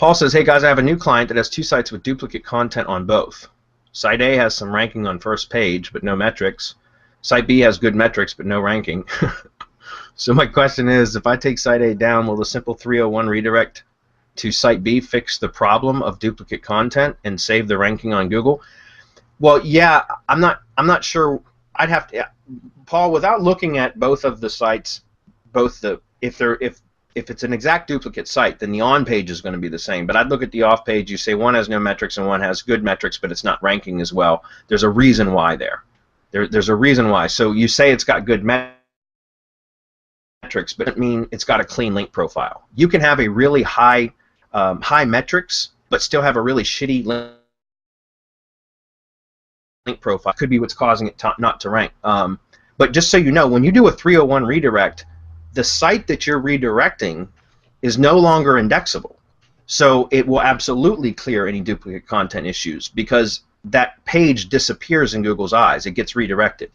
Paul says, hey guys, I have a new client that has 2 sites with duplicate content on both. Site A has some ranking on first page, but no metrics. Site B has good metrics, but no ranking. So my question is, if I take Site A down, will the simple 301 redirect to Site B fix the problem of duplicate content and save the ranking on Google? Well, yeah, I'm not sure. I'd have to, Paul, without looking at both of the sites, if it's an exact duplicate site, then the on page is going to be the same. But I'd look at the off page. You say one has no metrics and one has good metrics, but it's not ranking as well. There's a reason why there. There's a reason why. So you say it's got good metrics, but it doesn't mean it's got a clean link profile. You can have a really high metrics, but still have a really shitty link profile. Could be what's causing it not to rank. But just so you know, when you do a 301 redirect, the site that you're redirecting is no longer indexable. So it will absolutely clear any duplicate content issues because that page disappears in Google's eyes. It gets redirected,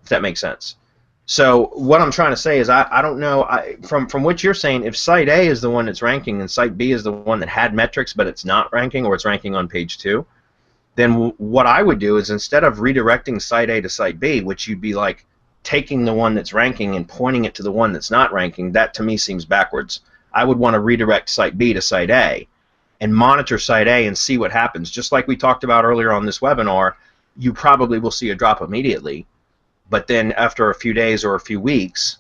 if that makes sense. So what I'm trying to say is I don't know, from what you're saying, if Site A is the one that's ranking and Site B is the one that had metrics but it's not ranking, or it's ranking on page 2, then what I would do is, instead of redirecting Site A to Site B, which you'd be like taking the one that's ranking and pointing it to the one that's not ranking, that to me seems backwards. I would want to redirect Site B to Site A and monitor Site A and see what happens. Just like we talked about earlier on this webinar, you probably will see a drop immediately, but then after a few days or a few weeks,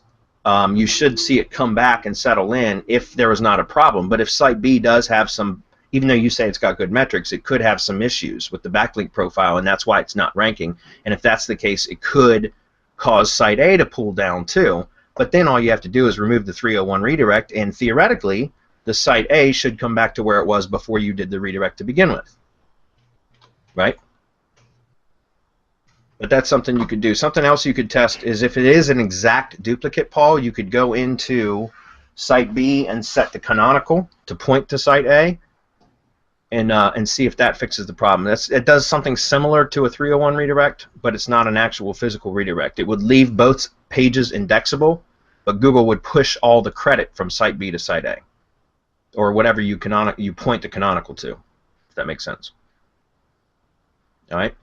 you should see it come back and settle in if there is not a problem. But if Site B does have some, even though you say it's got good metrics, it could have some issues with the backlink profile, and that's why it's not ranking. And if that's the case, it could cause Site A to pull down too. But then all you have to do is remove the 301 redirect, and theoretically, the Site A should come back to where it was before you did the redirect to begin with. Right? But that's something you could do. Something else you could test is, if it is an exact duplicate, Paul, you could go into Site B and set the canonical to point to Site A, and see if that fixes the problem. It does something similar to a 301 redirect, but it's not an actual physical redirect. It would leave both pages indexable, but Google would push all the credit from Site B to Site A, or whatever you point the canonical to, if that makes sense. All right?